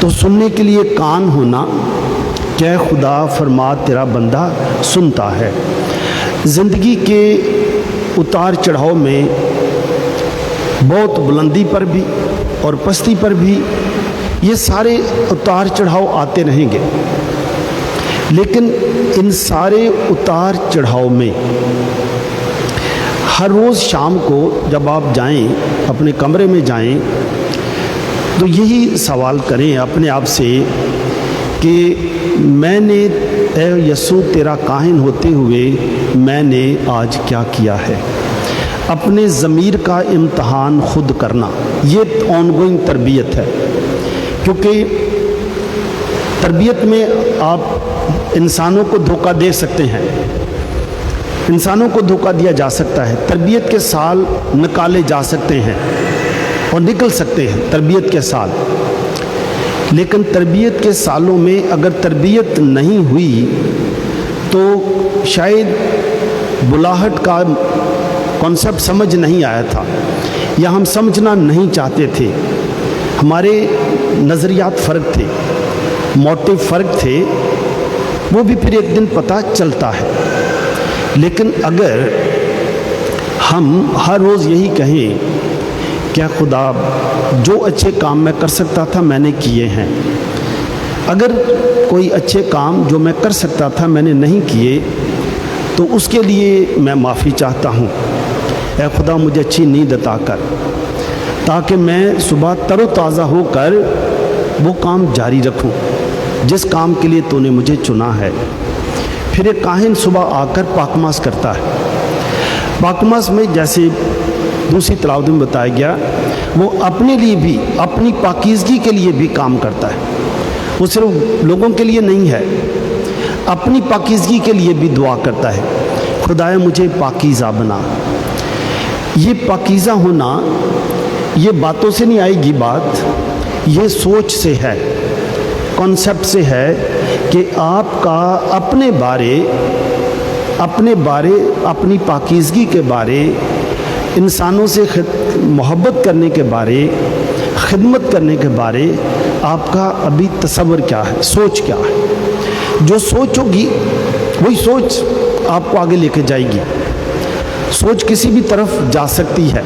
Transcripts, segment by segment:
تو سننے کے لیے کان ہونا، کہ خدا فرما تیرا بندہ سنتا ہے۔ زندگی کے اتار چڑھاؤ میں بہت بلندی پر بھی اور پستی پر بھی یہ سارے اتار چڑھاؤ آتے رہیں گے، لیکن ان سارے اتار چڑھاؤ میں ہر روز شام کو جب آپ جائیں، اپنے کمرے میں جائیں، تو یہی سوال کریں اپنے آپ سے کہ میں نے اے یسوع تیرا کاہن ہوتے ہوئے میں نے آج کیا کیا ہے۔ اپنے ضمیر کا امتحان خود کرنا، یہ آن گوئنگ تربیت ہے، کیونکہ تربیت میں آپ انسانوں کو دھوکہ دے سکتے ہیں، انسانوں کو دھوکہ دیا جا سکتا ہے، تربیت کے سال نکالے جا سکتے ہیں اور نکل سکتے ہیں تربیت کے سال، لیکن تربیت کے سالوں میں اگر تربیت نہیں ہوئی تو شاید بلاہٹ کا کانسیپٹ سمجھ نہیں آیا تھا، یا ہم سمجھنا نہیں چاہتے تھے، ہمارے نظریات فرق تھے، موٹو فرق تھے، وہ بھی پھر ایک دن پتہ چلتا ہے۔ لیکن اگر ہم ہر روز یہی کہیں کہ خدا جو اچھے کام میں کر سکتا تھا میں نے کیے ہیں، اگر کوئی اچھے کام جو میں کر سکتا تھا میں نے نہیں کیے تو اس کے لیے میں معافی چاہتا ہوں، اے خدا مجھے اچھی نیند عطا کر تاکہ میں صبح تر و تازہ ہو کر وہ کام جاری رکھوں جس کام کے لیے تو نے مجھے چنا ہے۔ پھر ایک کاہن صبح آ کر پاکماز کرتا ہے، پاکماز میں جیسے دوسری تلاوت میں بتایا گیا وہ اپنے لیے بھی، اپنی پاکیزگی کے لیے بھی کام کرتا ہے، وہ صرف لوگوں کے لیے نہیں ہے، اپنی پاکیزگی کے لیے بھی دعا کرتا ہے، خدایا مجھے پاکیزہ بنا۔ یہ پاکیزہ ہونا یہ باتوں سے نہیں آئے گی بات، یہ سوچ سے ہے، کانسیپٹ سے ہے کہ آپ کا اپنے بارے، اپنی پاکیزگی کے بارے، انسانوں سے محبت کرنے کے بارے، خدمت کرنے کے بارے آپ کا ابھی تصور کیا ہے، سوچ کیا ہے۔ جو سوچ ہوگی وہی سوچ آپ کو آگے لے کے جائے گی، سوچ کسی بھی طرف جا سکتی ہے۔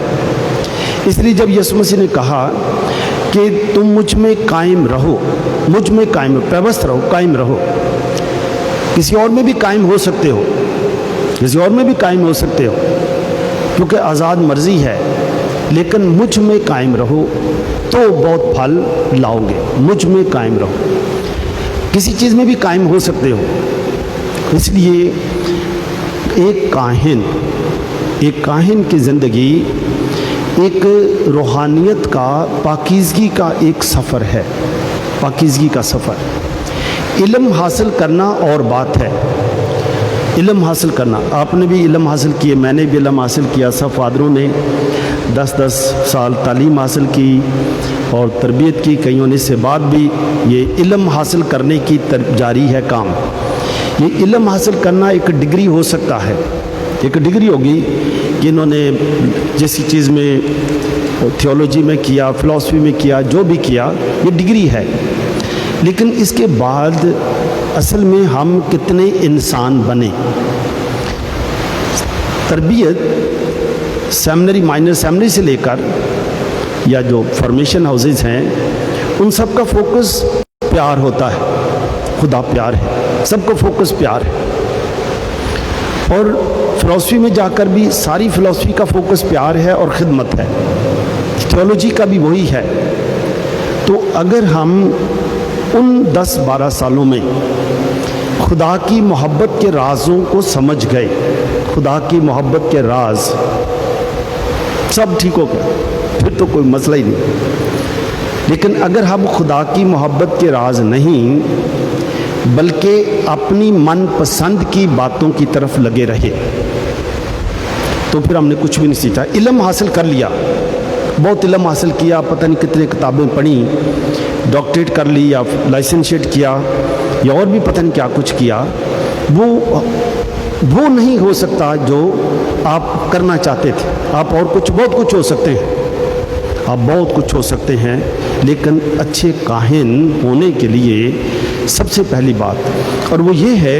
اس لیے جب یسوع مسیح نے کہا کہ تم مجھ میں قائم رہو، مجھ میں قائم رہو، پیوست رہو، قائم رہو، کسی اور میں بھی قائم ہو سکتے ہو، کسی اور میں بھی قائم ہو سکتے ہو کیونکہ آزاد مرضی ہے، لیکن مجھ میں قائم رہو تو بہت پھل لاؤ گے، مجھ میں قائم رہو، کسی چیز میں بھی قائم ہو سکتے ہو۔ اس لیے ایک کاہن کی زندگی ایک روحانیت کا، پاکیزگی کا ایک سفر ہے، پاکیزگی کا سفر۔ علم حاصل کرنا اور بات ہے، علم حاصل کرنا، آپ نے بھی علم حاصل کیے، میں نے بھی علم حاصل کیا، سب فادروں نے 10 سال تعلیم حاصل کی اور تربیت کی، کئیوں نے سے بعد بھی یہ علم حاصل کرنے کی جاری ہے کام۔ یہ علم حاصل کرنا ایک ڈگری ہو سکتا ہے، ایک ڈگری ہوگی کہ انہوں نے جیسی چیز میں تھیولوجی میں کیا، فلسفی میں کیا، جو بھی کیا، یہ ڈگری ہے، لیکن اس کے بعد اصل میں ہم کتنے انسان بنے۔ تربیت سیمنری، مائنر سیمنری سے لے کر یا جو فارمیشن ہاؤسز ہیں ان سب کا فوکس پیار ہوتا ہے، خدا پیار ہے، سب کا فوکس پیار ہے، اور فلسفی میں جا کر بھی ساری فلسفی کا فوکس پیار ہے اور خدمت ہے، تھیولوجی کا بھی وہی ہے۔ تو اگر ہم ان 10-12 سالوں میں خدا کی محبت کے رازوں کو سمجھ گئے، خدا کی محبت کے راز، سب ٹھیک ہو گیا، پھر تو کوئی مسئلہ ہی نہیں۔ لیکن اگر ہم خدا کی محبت کے راز نہیں بلکہ اپنی من پسند کی باتوں کی طرف لگے رہے تو پھر ہم نے کچھ بھی نہیں سیکھا۔ علم حاصل کر لیا، بہت علم حاصل کیا، پتہ نہیں کتنے کتابیں پڑھی، ڈاکٹریٹ کر لی یا لائسنشیٹ کیا یا اور بھی پتہ نہیں کیا کچھ کیا، وہ نہیں ہو سکتا جو آپ کرنا چاہتے تھے۔ آپ اور کچھ، بہت کچھ ہو سکتے ہیں، آپ بہت کچھ ہو سکتے ہیں، لیکن اچھے کاہن ہونے کے لیے سب سے پہلی بات، اور وہ یہ ہے،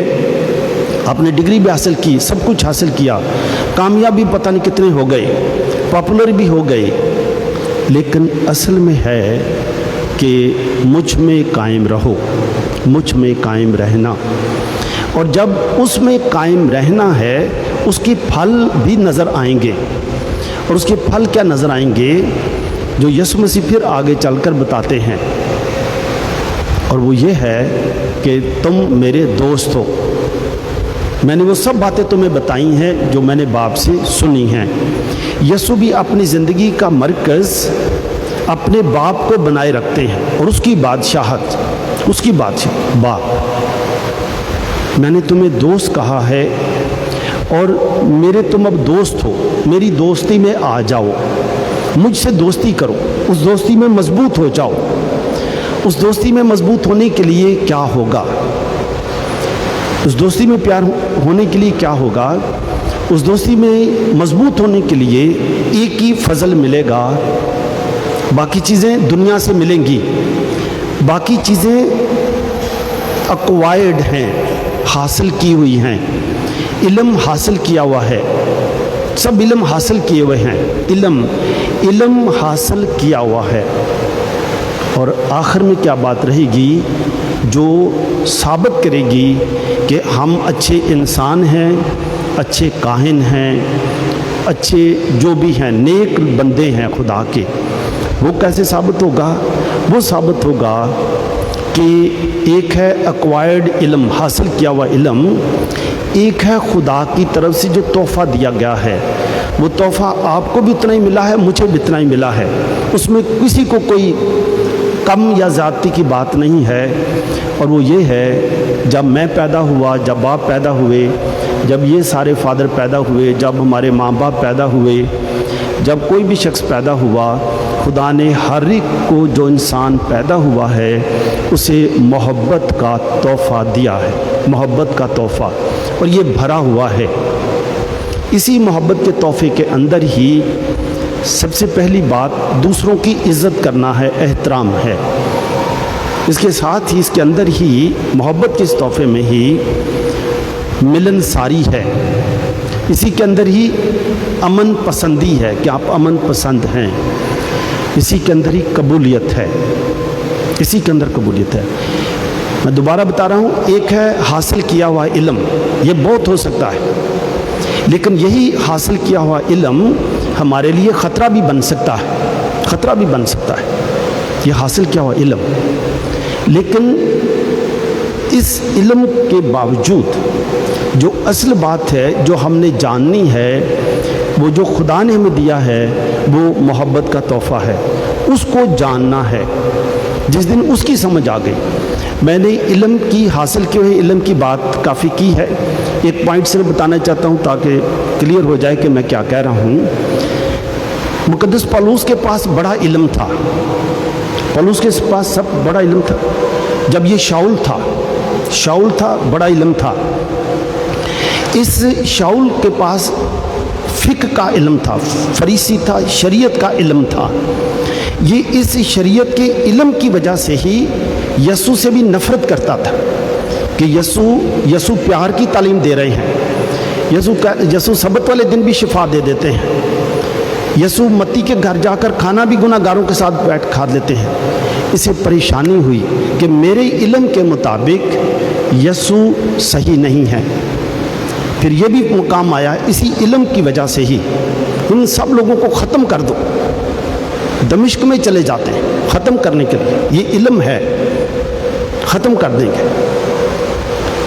آپ نے ڈگری بھی حاصل کی، سب کچھ حاصل کیا، کامیابی پتہ نہیں کتنے ہو گئے، پاپولر بھی ہو گئے، لیکن اصل میں ہے کہ مجھ میں قائم رہو، مجھ میں قائم رہنا، اور جب اس میں قائم رہنا ہے اس کے پھل بھی نظر آئیں گے، اور اس کے پھل کیا نظر آئیں گے جو یسوع مسیح پھر آگے چل کر بتاتے ہیں، اور وہ یہ ہے کہ تم میرے دوست ہو، میں نے وہ سب باتیں تمہیں بتائی ہیں جو میں نے باپ سے سنی ہیں۔ یسوع بھی اپنی زندگی کا مرکز اپنے باپ کو بنائے رکھتے ہیں، اور اس کی بادشاہت، اس کی بادشاہ باپ، میں نے تمہیں دوست کہا ہے اور میرے تم اب دوست ہو، میری دوستی میں آ جاؤ، مجھ سے دوستی کرو، اس دوستی میں مضبوط ہو جاؤ۔ اس دوستی میں مضبوط ہونے کے لیے کیا ہوگا؟ اس دوستی میں پیار ہونے کے لیے کیا ہوگا؟ اس دوستی میں مضبوط ہونے کے لیے ایک ہی فضل ملے گا، باقی چیزیں دنیا سے ملیں گی، باقی چیزیں ایکوائرڈ ہیں، حاصل کی ہوئی ہیں، علم حاصل کیا ہوا ہے، سب علم حاصل کیے ہوئے ہیں، علم حاصل کیا ہوا ہے۔ اور آخر میں کیا بات رہے گی جو ثابت کرے گی کہ ہم اچھے انسان ہیں، اچھے کاہن ہیں، اچھے جو بھی ہیں، نیک بندے ہیں خدا کے؟ وہ کیسے ثابت ہوگا؟ وہ ثابت ہوگا کہ ایک ہے ایکوائرڈ علم، حاصل کیا ہوا علم، ایک ہے خدا کی طرف سے جو تحفہ دیا گیا ہے، وہ تحفہ آپ کو بھی اتنا ہی ملا ہے، مجھے بھی اتنا ہی ملا ہے، اس میں کسی کو کوئی کم یا زیادتی کی بات نہیں ہے، اور وہ یہ ہے جب میں پیدا ہوا، جب باپ پیدا ہوئے، جب یہ سارے فادر پیدا ہوئے، جب ہمارے ماں باپ پیدا ہوئے، جب کوئی بھی شخص پیدا ہوا، خدا نے ہر ایک کو جو انسان پیدا ہوا ہے اسے محبت کا تحفہ دیا ہے، محبت کا تحفہ، اور یہ بھرا ہوا ہے۔ اسی محبت کے تحفے کے اندر ہی سب سے پہلی بات دوسروں کی عزت کرنا ہے، احترام ہے۔ اس کے ساتھ ہی اس کے اندر ہی محبت کے اس تحفے میں ہی ملن ساری ہے، اسی کے اندر ہی امن پسندی ہے کہ آپ امن پسند ہیں، اسی کے اندر ہی قبولیت ہے، اسی کے اندر قبولیت ہے۔ میں دوبارہ بتا رہا ہوں، ایک ہے حاصل کیا ہوا علم، یہ بہت ہو سکتا ہے، لیکن یہی حاصل کیا ہوا علم ہمارے لیے خطرہ بھی بن سکتا ہے، خطرہ بھی بن سکتا ہے یہ حاصل کیا ہوا علم۔ لیکن اس علم کے باوجود جو اصل بات ہے جو ہم نے جاننی ہے، وہ جو خدا نے ہمیں دیا ہے، وہ محبت کا تحفہ ہے، اس کو جاننا ہے۔ جس دن اس کی سمجھ آ گئی، میں نے علم کی حاصل کیے ہوئے علم کی بات کافی کی ہے، ایک پوائنٹ سے بتانا چاہتا ہوں تاکہ کلیئر ہو جائے کہ میں کیا کہہ رہا ہوں۔ مقدس پولس کے پاس بڑا علم تھا، پولس کے پاس سب بڑا علم تھا۔ جب یہ شاؤل تھا بڑا علم تھا، اس شاؤل کے پاس فقہ کا علم تھا، فریسی تھا، شریعت کا علم تھا۔ یہ اس شریعت کے علم کی وجہ سے ہی یسوع سے بھی نفرت کرتا تھا کہ یسوع پیار کی تعلیم دے رہے ہیں، یسوع سبت والے دن بھی شفا دے دیتے ہیں، یسوع متی کے گھر جا کر کھانا بھی گناہ گاروں کے ساتھ بیٹھ کھا لیتے ہیں۔ اسے پریشانی ہوئی کہ میرے علم کے مطابق یسوع صحیح نہیں ہے۔ پھر یہ بھی مقام آیا اسی علم کی وجہ سے ہی، ان سب لوگوں کو ختم کر دو، دمشق میں چلے جاتے ہیں ختم کرنے کے لیے، یہ علم ہے، ختم کر دیں گے۔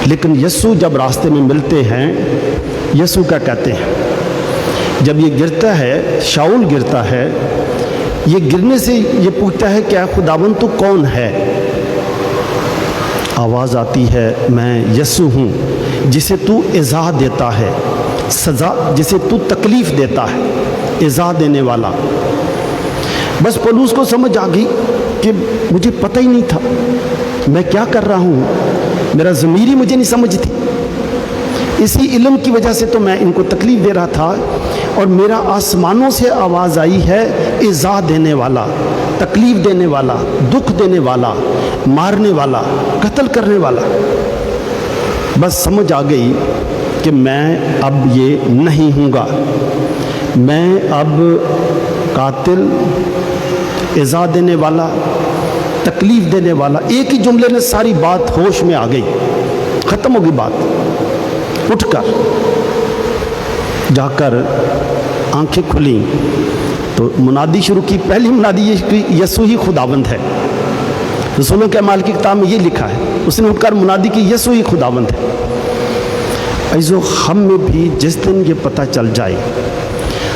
لیکن یسوع جب راستے میں ملتے ہیں، یسوع کیا کہتے ہیں؟ جب یہ گرتا ہے، شاؤل گرتا ہے، یہ گرنے سے یہ پوچھتا ہے کہ اے خداوند تو کون ہے؟ آواز آتی ہے، میں یسوع ہوں جسے تو ایذا دیتا ہے، سزا جسے تو تکلیف دیتا ہے، ایذا دینے والا۔ بس پولس کو سمجھ آ گئی کہ مجھے پتہ ہی نہیں تھا میں کیا کر رہا ہوں، میرا ضمیر ہی مجھے نہیں سمجھتی، اسی علم کی وجہ سے تو میں ان کو تکلیف دے رہا تھا۔ اور میرا آسمانوں سے آواز آئی ہے ایذا دینے والا، تکلیف دینے والا، دکھ دینے والا، مارنے والا، قتل کرنے والا۔ بس سمجھ آ گئی کہ میں اب یہ نہیں ہوں گا، میں اب قاتل، ایذا دینے والا، تکلیف دینے والا، ایک ہی جملے میں ساری بات ہوش میں آ گئی، ختم ہو گئی بات۔ اٹھ کر جا کر آنکھیں کھلیں تو منادی شروع کی، پہلی منادی یہ کہ یسوع ہی خداوند ہے۔ رسولوں کے اعمال کی کتاب میں یہ لکھا ہے، اس نے اٹھ کر منادی کی یسوع ہی خداوند ہے۔ عزیزو، ہم میں بھی جس دن یہ پتہ چل جائے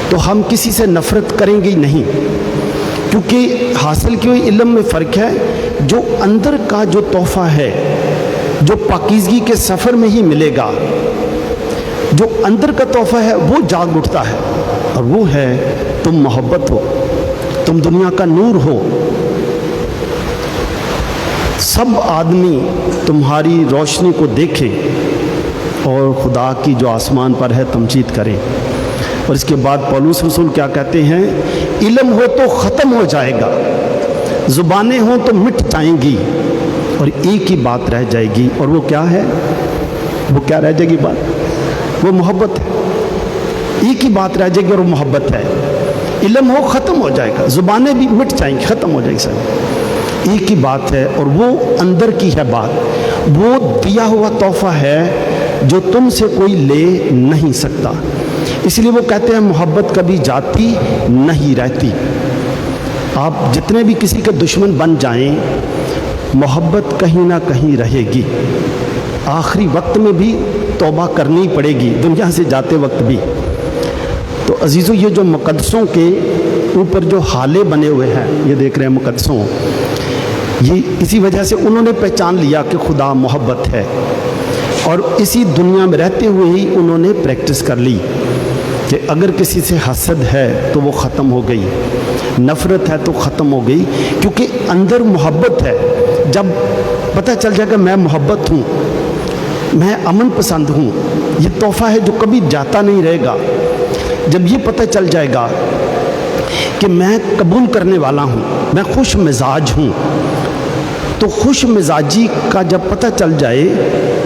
تو ہم کسی سے نفرت کریں گے نہیں، کیونکہ حاصل کی ہوئی علم میں فرق ہے۔ جو اندر کا جو تحفہ ہے، جو پاکیزگی کے سفر میں ہی ملے گا، جو اندر کا تحفہ ہے وہ جاگ اٹھتا ہے، اور وہ ہے تم محبت ہو، تم دنیا کا نور ہو، سب آدمی تمہاری روشنی کو دیکھے اور خدا کی جو آسمان پر ہے تمجید کرے۔ اور اس کے بعد پولس رسول کیا کہتے ہیں؟ علم ہو تو ختم ہو جائے گا، زبانیں ہوں تو مٹ جائیں گی، اور ایک ہی بات رہ جائے گی، اور وہ کیا ہے؟ وہ کیا رہ جائے گی بات؟ وہ محبت ہے۔ ایک ہی بات رہ جائے گی اور وہ محبت ہے۔ علم ہو ختم ہو جائے گا، زبانیں بھی مٹ جائیں گی، ختم ہو جائے گی سب، ایک ہی بات ہے، اور وہ اندر کی ہے بات، وہ دیا ہوا تحفہ ہے جو تم سے کوئی لے نہیں سکتا۔ اس لیے وہ کہتے ہیں محبت کبھی جاتی نہیں رہتی۔ آپ جتنے بھی کسی کے دشمن بن جائیں، محبت کہیں نہ کہیں رہے گی، آخری وقت میں بھی توبہ کرنی پڑے گی، دنیا سے جاتے وقت بھی۔ تو عزیزو، یہ جو مقدسوں کے اوپر جو حالے بنے ہوئے ہیں، یہ دیکھ رہے ہیں مقدسوں، یہ اسی وجہ سے انہوں نے پہچان لیا کہ خدا محبت ہے، اور اسی دنیا میں رہتے ہوئے ہی انہوں نے پریکٹس کر لی کہ اگر کسی سے حسد ہے تو وہ ختم ہو گئی، نفرت ہے تو ختم ہو گئی، کیونکہ اندر محبت ہے۔ جب پتہ چل جائے گا میں محبت ہوں، میں امن پسند ہوں، یہ تحفہ ہے جو کبھی جاتا نہیں رہے گا، جب یہ پتہ چل جائے گا کہ میں قبول کرنے والا ہوں، میں خوش مزاج ہوں، تو خوش مزاجی کا جب پتہ چل جائے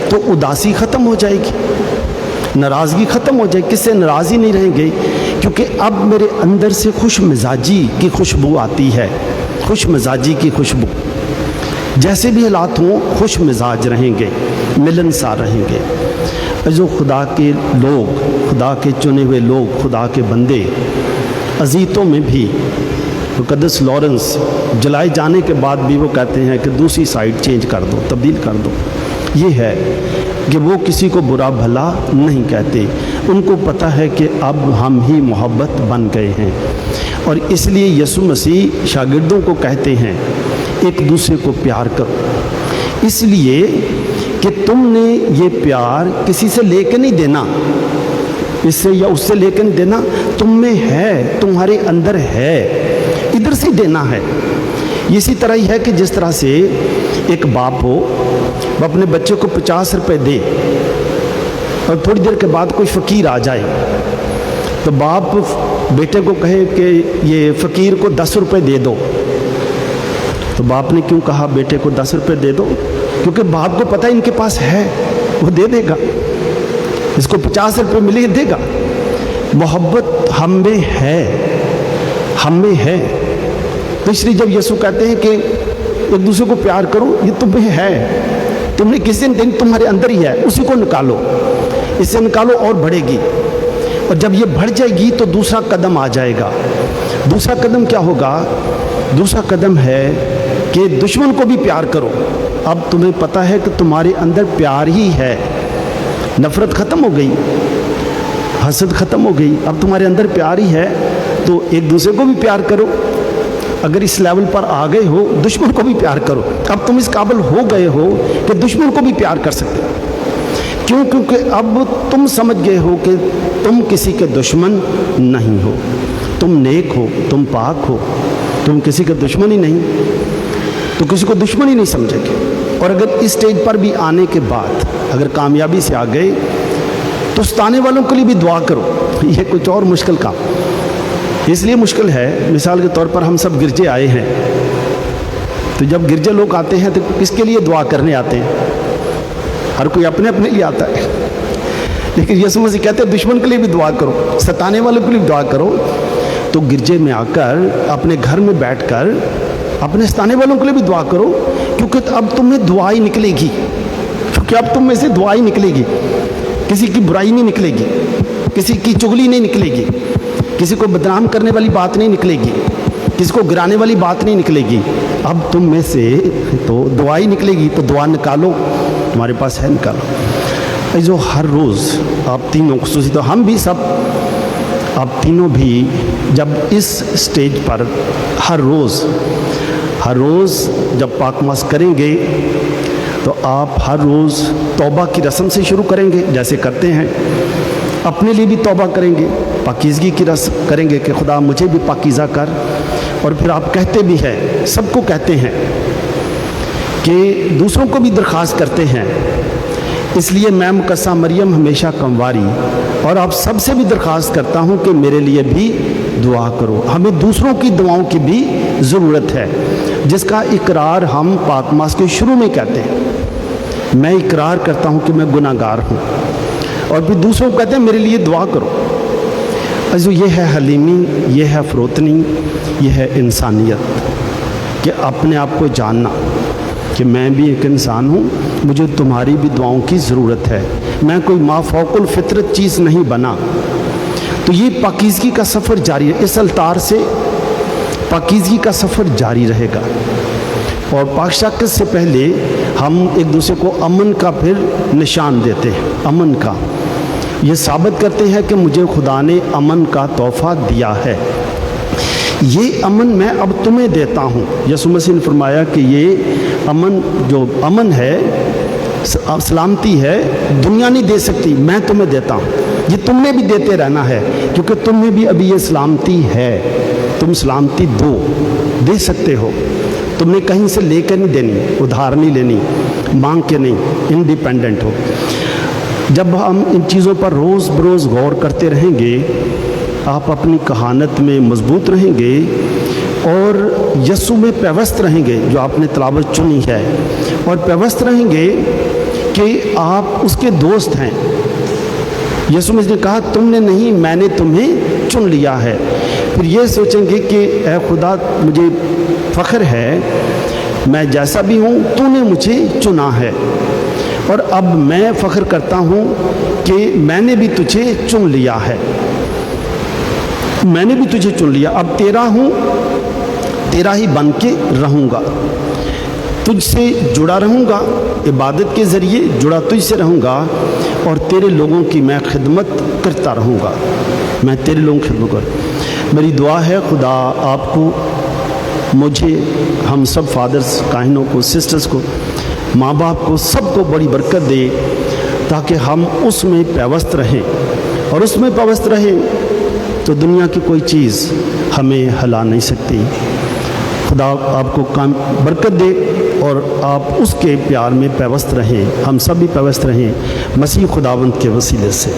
تو اداسی ختم ہو جائے گی، ناراضگی ختم ہو جائے گی، کس سے ناراض ہی نہیں رہیں گے، کیونکہ اب میرے اندر سے خوش مزاجی کی خوشبو آتی ہے، خوش مزاجی کی خوشبو۔ جیسے بھی حالات ہوں خوش مزاج رہیں گے، ملنسار رہیں گے۔ جو خدا کے لوگ، خدا کے چنے ہوئے لوگ، خدا کے بندے، اذیتوں میں بھی مقدس لارنس جلائے جانے کے بعد بھی وہ کہتے ہیں کہ دوسری سائڈ چینج کر دو، تبدیل کر دو۔ یہ ہے کہ وہ کسی کو برا بھلا نہیں کہتے، ان کو پتہ ہے کہ اب ہم ہی محبت بن گئے ہیں، اور اس لیے یسوع مسیح شاگردوں کو کہتے ہیں ایک دوسرے کو پیار کرو، اس لیے کہ تم نے یہ پیار کسی سے لے کے نہیں دینا، اس سے یا اس سے لے کے نہیں دینا، تم میں ہے، تمہارے اندر ہے، ادھر سے دینا ہے۔ اسی طرح ہی ہے کہ جس طرح سے ایک باپ ہو، وہ اپنے بچے کو 50 روپے دے اور تھوڑی دیر کے بعد کوئی فقیر آ جائے تو باپ بیٹے کو کہے کہ یہ فقیر کو 10 روپے دے دو، تو باپ نے کیوں کہا بیٹے کو 10 روپے دے دو؟ کیونکہ باپ کو پتہ ان کے پاس ہے، وہ دے دے گا، اس کو 50 روپے ملے دے گا۔ محبت ہم میں ہے، ہم میں ہے۔ تو اس لیے جب یسوع کہتے ہیں کہ ایک دوسرے کو پیار کرو، یہ تمہیں ہے، تم نے کسی دن تمہارے اندر ہی ہے، اسی کو نکالو، اس سے نکالو اور بڑھے گی، اور جب یہ بڑھ جائے گی تو دوسرا قدم آ جائے گا۔ دوسرا قدم کیا ہوگا؟ دوسرا قدم ہے کہ دشمن کو بھی پیار کرو۔ اب تمہیں پتہ ہے کہ تمہارے اندر پیار ہی ہے، نفرت ختم ہو گئی، حسد ختم ہو گئی، اب تمہارے اندر پیار ہی ہے، تو ایک دوسرے کو بھی پیار کرو۔ اگر اس لیول پر آ گئے ہو، دشمن کو بھی پیار کرو۔ اب تم اس قابل ہو گئے ہو کہ دشمن کو بھی پیار کر سکتے ہو۔ کیوں؟ کیونکہ اب تم سمجھ گئے ہو کہ تم کسی کے دشمن نہیں ہو، تم نیک ہو، تم پاک ہو، تم کسی کے دشمن ہی نہیں، تو کسی کو دشمن ہی نہیں سمجھے گے۔ اور اگر اس سٹیج پر بھی آنے کے بعد اگر کامیابی سے آ گئے تو ستانے والوں کے لیے بھی دعا کرو، یہ کچھ اور مشکل کام. اس لیے مشکل ہے، مثال کے طور پر ہم سب گرجے آئے ہیں، تو جب گرجے لوگ آتے ہیں تو کس کے لیے دعا کرنے آتے ہیں؟ ہر کوئی اپنے اپنے لیے آتا ہے، لیکن یسوع مسیح کہتے ہیں دشمن کے لیے بھی دعا کرو، ستانے والوں کے لیے بھی دعا کرو. تو گرجے میں آ کر اپنے گھر میں بیٹھ کر اپنے ستانے والوں کے لیے بھی دعا کرو، کیونکہ اب تمہیں دعا ہی نکلے گی، کیونکہ اب تم میں سے دعا ہی نکلے گی. کسی کی برائی نہیں نکلے گی، کسی کی چغلی نہیں نکلے گی، کسی کو بدنام کرنے والی بات نہیں نکلے گی، کسی کو گرانے والی بات نہیں نکلے گی. اب تم میں سے تو دعا ہی نکلے گی. تو دعا نکالو، تمہارے پاس ہے، نکالو. جو ہر روز آپ تینوں خصوصی تو ہم بھی سب، آپ تینوں بھی جب اس سٹیج پر ہر روز جب پاک ماس کریں گے تو آپ ہر روز توبہ کی رسم سے شروع کریں گے، جیسے کرتے ہیں. اپنے لیے بھی توبہ کریں گے، پاکیزگی کی رسم کریں گے کہ خدا مجھے بھی پاکیزہ کر. اور پھر آپ کہتے بھی ہیں، سب کو کہتے ہیں کہ دوسروں کو بھی درخواست کرتے ہیں. اس لیے میں مقدسہ مریم ہمیشہ کمواری اور آپ سب سے بھی درخواست کرتا ہوں کہ میرے لیے بھی دعا کرو. ہمیں دوسروں کی دعاؤں کی بھی ضرورت ہے، جس کا اقرار ہم پاک ماس کے شروع میں کہتے ہیں. میں اقرار کرتا ہوں کہ میں گناہ گار ہوں، اور پھر دوسروں کو کہتے ہیں میرے لیے دعا کرو. یہ ہے حلیمی، یہ ہے فروتنی، یہ ہے انسانیت، کہ اپنے آپ کو جاننا کہ میں بھی ایک انسان ہوں، مجھے تمہاری بھی دعاؤں کی ضرورت ہے، میں کوئی مافوق الفطرت چیز نہیں بنا. تو یہ پاکیزگی کا سفر جاری ہے، اس التار سے پاکیزگی کا سفر جاری رہے گا. اور پاک شاکت سے پہلے ہم ایک دوسرے کو امن کا پھر نشان دیتے ہیں. امن کا یہ ثابت کرتے ہیں کہ مجھے خدا نے امن کا تحفہ دیا ہے. یہ امن میں اب تمہیں دیتا ہوں. یسوع مسیح نے فرمایا کہ یہ امن، جو امن ہے، سلامتی ہے، دنیا نہیں دے سکتی، میں تمہیں دیتا ہوں. یہ تم نے بھی دیتے رہنا ہے، کیونکہ تم میں بھی ابھی یہ سلامتی ہے. تم سلامتی دے سکتے ہو. تم نے کہیں سے لے کر نہیں دینی، ادھار نہیں لینی، مانگ کے نہیں، انڈیپینڈنٹ ہو. جب ہم ان چیزوں پر روز بروز غور کرتے رہیں گے، آپ اپنی کہانت میں مضبوط رہیں گے اور یسوع میں پیوست رہیں گے، جو آپ نے تلاوت چنی ہے، اور پیوست رہیں گے کہ آپ اس کے دوست ہیں. یسوع نے کہا تم نے نہیں، میں نے تمہیں چن لیا ہے. پھر یہ سوچیں گے کہ اے خدا، مجھے فخر ہے، میں جیسا بھی ہوں تو نے مجھے چنا ہے، اور اب میں فخر کرتا ہوں کہ میں نے بھی تجھے چن لیا ہے. میں نے بھی تجھے چن لیا، اب تیرا ہوں، تیرا ہی بن کے رہوں گا، تجھ سے جڑا رہوں گا، عبادت کے ذریعے جڑا تجھ سے رہوں گا، اور تیرے لوگوں کی میں خدمت کرتا رہوں گا. میں تیرے لوگوں کی خدمت کر. میری دعا ہے خدا آپ کو، مجھے، ہم سب فادرز، کاہنوں کو، سسٹرز کو، ماں باپ کو، سب کو بڑی برکت دے، تاکہ ہم اس میں پیوست رہیں. اور اس میں پیوست رہیں تو دنیا کی کوئی چیز ہمیں ہلا نہیں سکتی. خدا آپ کو برکت دے اور آپ اس کے پیار میں پیوست رہیں، ہم سب بھی پیوست رہیں مسیح خداوند کے وسیلے سے.